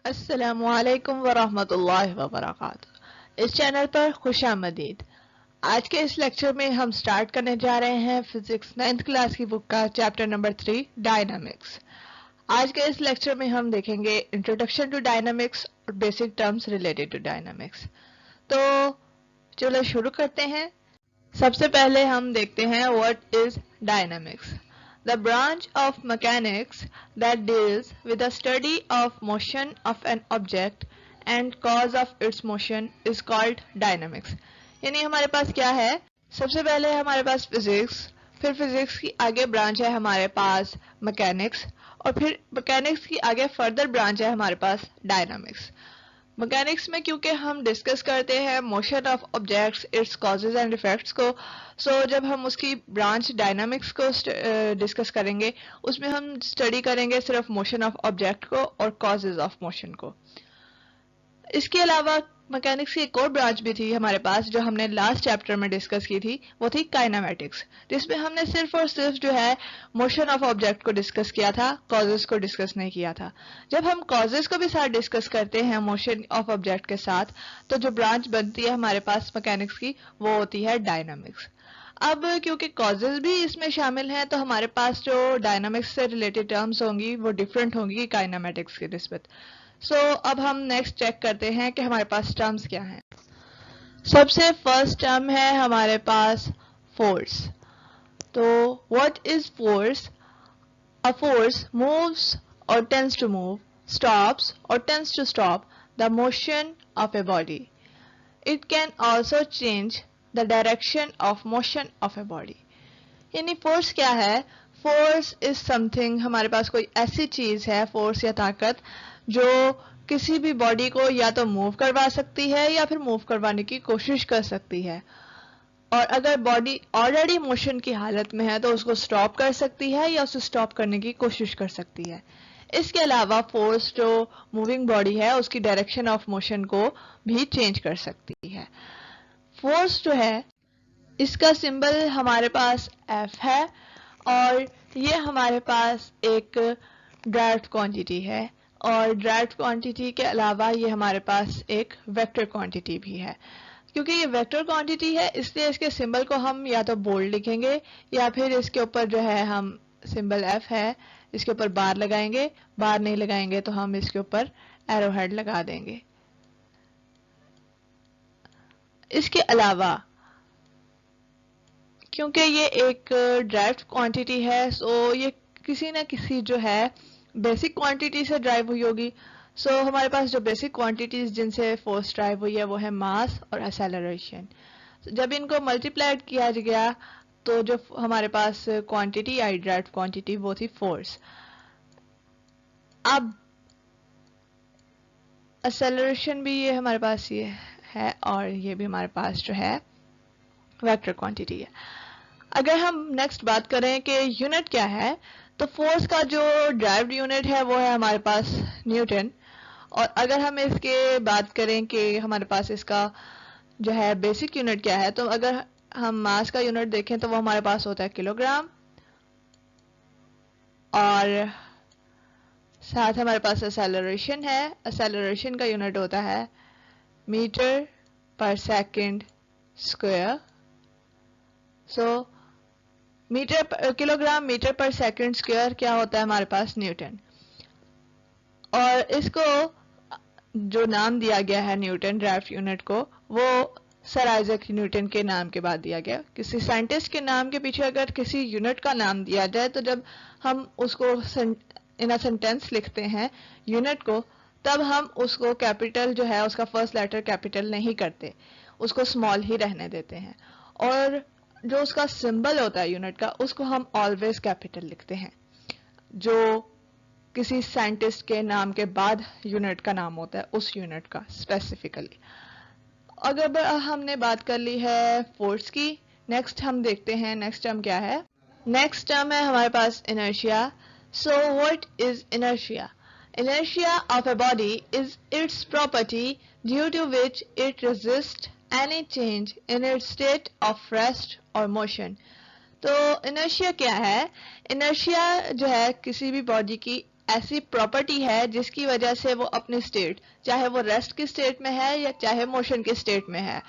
अस्सलामुअलैकुम वरहमतुल्लाहि वबरकातुहू। इस चैनल पर खुशामदीद। आज के इस लेक्चर में हम स्टार्ट करने जा रहे हैं फिजिक्स 9th क्लास की बुक का चैप्टर नंबर 3 डायनामिक्स। आज के इस लेक्चर में हम देखेंगे इंट्रोडक्शन टू डायनामिक्स और basic terms related to dynamics. तो चलो शुरू करते हैं। सबसे पहले हम देखते हैं what is dynamics. The branch of mechanics that deals with the study of motion of an object and cause of its motion is called dynamics। यानी हमारे पास क्या है, सबसे पहले हमारे पास फिजिक्स, फिर फिजिक्स की आगे ब्रांच है हमारे पास मैकेनिक्स, और फिर मैकेनिक्स की आगे फर्दर ब्रांच है हमारे पास डायनामिक्स। मैकेनिक्स में क्योंकि हम डिस्कस करते हैं motion of objects, its causes and effects को, जब हम उसकी ब्रांच डायनामिक्स को डिस्कस करेंगे उसमें हम स्टडी करेंगे सिर्फ मोशन ऑफ ऑब्जेक्ट को और कॉजेज ऑफ मोशन को। इसके अलावा मैकेनिक्स की एक और ब्रांच भी थी हमारे पास जो हमने लास्ट चैप्टर में डिस्कस की थी, वो थी काइनेमेटिक्स, जिसमें हमने सिर्फ और सिर्फ जो है मोशन ऑफ ऑब्जेक्ट को डिस्कस किया था, कॉजेज को डिस्कस नहीं किया था। जब हम कॉजेज को भी साथ डिस्कस करते हैं मोशन ऑफ ऑब्जेक्ट के साथ, तो जो ब्रांच बनती है हमारे पास मैकेनिक्स की वो होती है डायनामिक्स। अब क्योंकि कॉजेज भी इसमें शामिल हैं तो हमारे पास जो डायनामिक्स से रिलेटेड टर्म्स होंगी वो डिफरेंट होंगी काइनेमेटिक्स की निस्बत। अब हम नेक्स्ट चेक करते हैं कि हमारे पास टर्म्स क्या हैं। सबसे फर्स्ट टर्म है हमारे पास फोर्स। तो what is force? A force moves और टेंड्स टू मूव, स्टॉप्स और tends to stop the motion of a body. It can also change the direction of motion of a body. यानी force क्या है? Force is something, हमारे पास कोई ऐसी चीज है, फोर्स या ताकत, जो किसी भी बॉडी को या तो मूव करवा सकती है या फिर मूव करवाने की कोशिश कर सकती है, और अगर बॉडी ऑलरेडी मोशन की हालत में है तो उसको स्टॉप कर सकती है या उसे स्टॉप करने की कोशिश कर सकती है। इसके अलावा फोर्स जो मूविंग बॉडी है उसकी डायरेक्शन ऑफ मोशन को भी चेंज कर सकती है। फोर्स जो है इसका सिंबल हमारे पास F है, और ये हमारे पास एक ड्राइव्ड क्वांटिटी है, और ड्राइव्ड क्वांटिटी के अलावा ये हमारे पास एक वेक्टर क्वांटिटी भी है। क्योंकि ये वेक्टर क्वांटिटी है इसलिए इसके सिंबल को हम या तो बोल्ड लिखेंगे या फिर इसके ऊपर जो है हम सिंबल F है इसके ऊपर बार लगाएंगे, बार नहीं लगाएंगे तो हम इसके ऊपर एरो हेड लगा देंगे। इसके अलावा क्योंकि ये एक ड्राइव्ड क्वांटिटी है, ये किसी ना किसी जो है बेसिक क्वांटिटी से ड्राइव हुई होगी। हमारे पास जो बेसिक क्वांटिटीज जिनसे फोर्स ड्राइव हुई है वो है मास और एक्सेलरेशन। जब इनको मल्टीप्लाइड किया गया तो जो हमारे पास क्वांटिटी आई ड्राइव्ड क्वांटिटी वो थी फोर्स। अब एक्सेलरेशन भी ये हमारे पास ये है, और ये भी हमारे पास जो है वेक्टर क्वांटिटी है। अगर हम नेक्स्ट बात करें कि यूनिट क्या है, तो फोर्स का जो ड्राइव्ड यूनिट है वो है हमारे पास न्यूटन, और अगर हम इसके बात करें कि हमारे पास इसका जो है बेसिक यूनिट क्या है, तो अगर हम मास का यूनिट देखें तो वो हमारे पास होता है किलोग्राम, और साथ हमारे पास एक्सेलरेशन है, एक्सेलरेशन का यूनिट होता है मीटर पर सेकंड स्क्वायर। किलोग्राम मीटर पर सेकंड स्क्वायर क्या होता है हमारे पास? न्यूटन। और इसको जो नाम दिया गया है न्यूटन ड्राइव्ड यूनिट को, वो सर आइजैक न्यूटन के नाम के बाद दिया गया। किसी साइंटिस्ट के नाम के पीछे अगर किसी यूनिट का नाम दिया जाए तो जब हम उसको इन अ सेंटेंस लिखते हैं यूनिट को, तब हम उसको कैपिटल जो है उसका फर्स्ट लेटर कैपिटल नहीं करते, उसको स्मॉल ही रहने देते हैं, और जो उसका सिंबल होता है यूनिट का उसको हम ऑलवेज कैपिटल लिखते हैं। जो किसी साइंटिस्ट के नाम के बाद यूनिट का नाम होता है उस यूनिट का स्पेसिफिकली। अगर हमने बात कर ली है फोर्स की, नेक्स्ट हम देखते हैं नेक्स्ट टर्म क्या है। नेक्स्ट टर्म है हमारे पास inertia. What is inertia? Inertia of a body is its property due to which it resists any change in its state of rest or motion। तो inertia क्या है? inertia जो है किसी भी बॉडी की ऐसी प्रॉपर्टी है जिसकी वजह से वो अपनी स्टेट, चाहे वो रेस्ट की स्टेट में है या चाहे मोशन की स्टेट में है,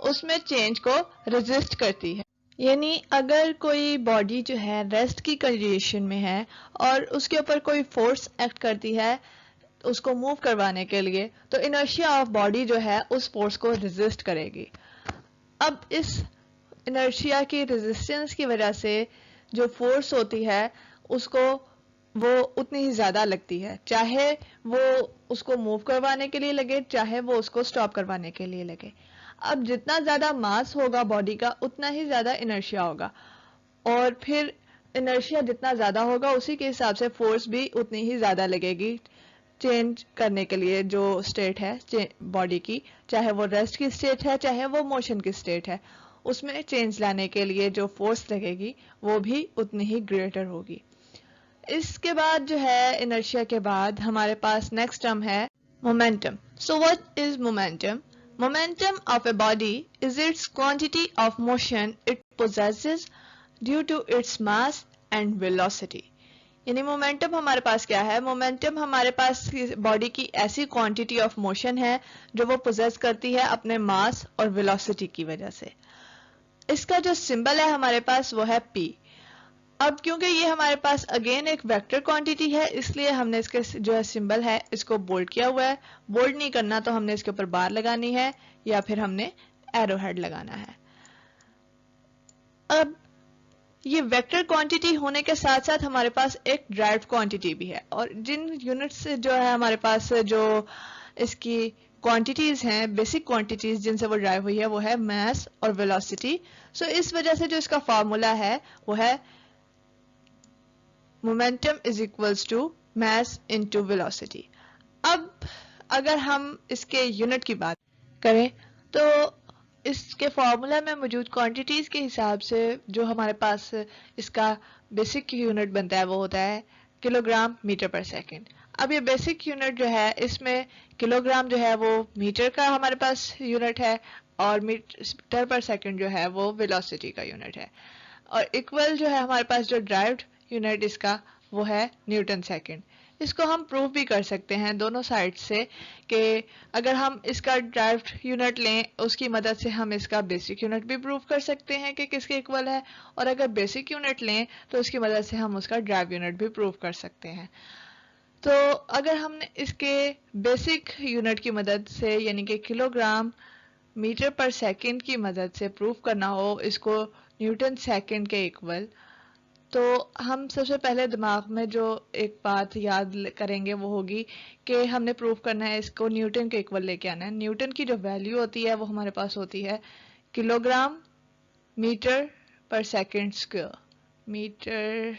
उसमें चेंज को रेजिस्ट करती है। यानी अगर कोई बॉडी जो है रेस्ट की कंडीशन में है और उसके ऊपर कोई फोर्स एक्ट करती है उसको मूव करवाने के लिए, तो इनर्शिया ऑफ बॉडी जो है उस फोर्स को रेजिस्ट करेगी। अब इस इनर्शिया की रेजिस्टेंस की वजह से जो फोर्स होती है उसको वो उतनी ही ज्यादा लगती है, चाहे वो उसको मूव करवाने के लिए लगे चाहे वो उसको स्टॉप करवाने के लिए लगे। अब जितना ज्यादा मास होगा बॉडी का उतना ही ज्यादा इनर्शिया होगा, और फिर इनर्शिया जितना ज्यादा होगा उसी के हिसाब से फोर्स भी उतनी ही ज्यादा लगेगी चेंज करने के लिए। जो स्टेट है बॉडी की, चाहे वो रेस्ट की स्टेट है चाहे वो मोशन की स्टेट है, उसमें चेंज लाने के लिए जो फोर्स लगेगी वो भी उतनी ही ग्रेटर होगी। इसके बाद जो है इनर्शिया के बाद हमारे पास नेक्स्ट टर्म है momentum. So what is momentum? Momentum of a body is its quantity of motion it possesses due to its mass and velocity। यानी मोमेंटम हमारे पास क्या है? मोमेंटम हमारे पास बॉडी की ऐसी क्वांटिटी ऑफ मोशन है जो वो पोजेस करती है अपने मास और वेलोसिटी की वजह से। इसका जो सिंबल है हमारे पास वो है P। अब क्योंकि ये हमारे पास अगेन एक वेक्टर क्वांटिटी है इसलिए हमने इसके जो है सिंबल है इसको बोल्ड किया हुआ है। बोल्ड नहीं करना तो हमने इसके ऊपर बार लगानी है या फिर हमने एरो हेड लगाना है। अब ये वेक्टर क्वांटिटी होने के साथ साथ हमारे पास एक ड्राइव्ड क्वांटिटी भी है, और जिन यूनिट्स जो है हमारे पास जो इसकी क्वांटिटीज हैं, बेसिक क्वांटिटीज जिनसे वो ड्राइव हुई है वो है मास और वेलोसिटी। सो इस वजह से जो इसका फॉर्मूला है वो है momentum is equals to mass into velocity. अब अगर हम इसके यूनिट की बात करें तो इसके फॉर्मूला में मौजूद क्वांटिटीज के हिसाब से जो हमारे पास इसका बेसिक यूनिट बनता है वो होता है किलोग्राम मीटर पर सेकंड। अब ये बेसिक यूनिट जो है इसमें किलोग्राम जो है वो मीटर का हमारे पास यूनिट है और मीटर पर सेकंड जो है वो वेलोसिटी का यूनिट है, और इक्वल जो है हमारे पास जो ड्राइव्ड यूनिट इसका वो है न्यूटन सेकंड। इसको हम प्रूव भी कर सकते हैं दोनों साइड से कि अगर हम इसका ड्राइव्ड यूनिट लें उसकी मदद से हम इसका बेसिक यूनिट भी प्रूव कर सकते हैं कि किसके इक्वल है, और अगर बेसिक यूनिट लें तो उसकी मदद से हम उसका ड्राइव यूनिट भी प्रूव कर सकते हैं। तो अगर हमने इसके बेसिक यूनिट की मदद से यानी कि किलोग्राम मीटर पर सेकंड की मदद से प्रूव करना हो इसको न्यूटन सेकंड के इक्वल, तो हम सबसे पहले दिमाग में जो एक बात याद करेंगे वो होगी कि हमने प्रूव करना है इसको न्यूटन के इक्वल लेके आना है। न्यूटन की जो वैल्यू होती है वो हमारे पास होती है किलोग्राम मीटर पर सेकंड स्क्वायर, मीटर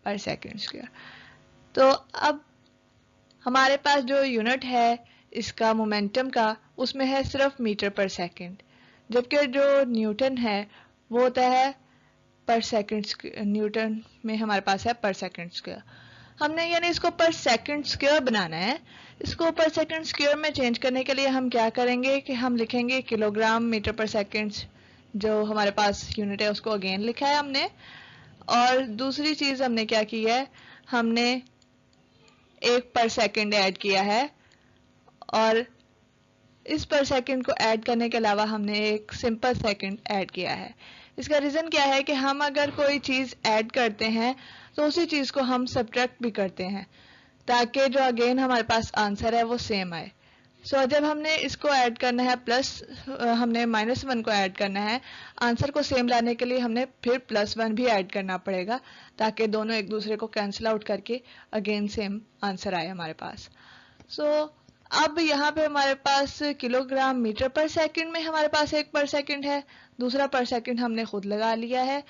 पर सेकंड स्क्वायर। तो अब हमारे पास जो यूनिट है इसका मोमेंटम का उसमें है सिर्फ मीटर पर सेकंड, जबकि जो न्यूटन है वो होता है पर सेकंड। न्यूटन में हमारे पास है पर सेकंड स्क्वायर। हमने यानी इसको पर सेकंड स्क्वायर बनाना है। इसको पर सेकंड स्क्वायर में चेंज करने के लिए हम क्या करेंगे कि हम लिखेंगे किलोग्राम मीटर पर सेकंड, जो हमारे पास यूनिट है उसको अगेन लिखा है हमने, और दूसरी चीज हमने क्या की है, हमने एक पर सेकंड ऐड किया है, और इस पर सेकंड को ऐड करने के अलावा हमने एक सिंपल सेकंड ऐड किया है। इसका रीजन क्या है कि हम अगर कोई चीज ऐड करते हैं तो उसी चीज को हम सब्ट्रैक्ट भी करते हैं ताकि जो अगेन हमारे पास आंसर है वो सेम आए। सो जब हमने इसको ऐड करना है प्लस हमने -1 को ऐड करना है, आंसर को सेम लाने के लिए हमने फिर +1 भी ऐड करना पड़ेगा ताकि दोनों एक दूसरे को कैंसिल आउट करके अगेन सेम आंसर आए हमारे पास। सो अब यहाँ पे हमारे पास किलोग्राम मीटर पर सेकंड में हमारे पास एक पर सेकंड है, दूसरा पर सेकंड हमने खुद लगा लिया है।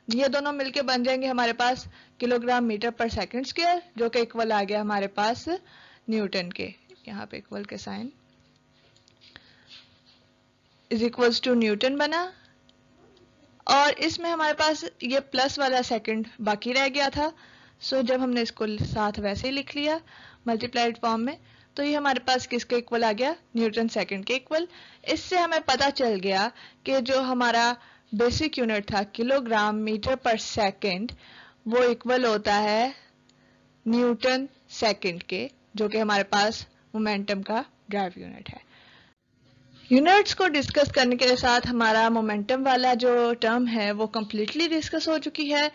ये दोनों मिलके बन जाएंगे हमारे पास किलोग्राम मीटर पर सेकंड स्क्वायर, जो कि इक्वल आ गया हमारे पास न्यूटन के। यहाँ पे इक्वल के sign is equals to Newton बना, और इसमें हमारे पास ये प्लस वाला सेकंड बाकी रह गया था। सो जब हमने इसको साथ वैसे ही लिख लिया मल्टीप्लाइड फॉर्म में, तो ये हमारे पास किसके इक्वल आ गया, न्यूटन सेकंड के इक्वल। इससे हमें पता चल गया कि जो हमारा बेसिक यूनिट था किलोग्राम मीटर पर सेकंड, वो इक्वल होता है न्यूटन सेकंड के, जो कि हमारे पास मोमेंटम का ड्राइव यूनिट है। यूनिट्स को डिस्कस करने के साथ हमारा मोमेंटम वाला जो टर्म है वो कम्प्लीटली डिस्कस हो चुकी है।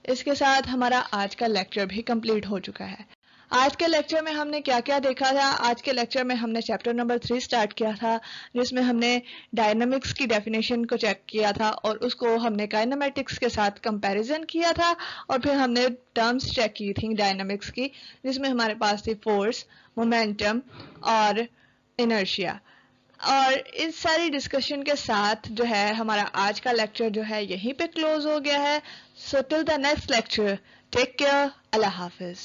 इसके साथ हमारा आज का लेक्चर भी कंप्लीट हो चुका है। आज के लेक्चर में हमने क्या क्या देखा था? आज के लेक्चर में हमने चैप्टर नंबर 3 स्टार्ट किया था, जिसमें हमने डायनामिक्स की डेफिनेशन को चेक किया था और उसको हमने काइनेमेटिक्स के साथ कंपैरिजन किया था, और फिर हमने टर्म्स चेक की थी डायनामिक्स की, जिसमें हमारे पास थी फोर्स, मोमेंटम और इनर्शिया। और इस सारी डिस्कशन के साथ जो है हमारा आज का लेक्चर जो है यहीं पे क्लोज हो गया है। So till the next lecture, take care, अल्लाह हाफिज।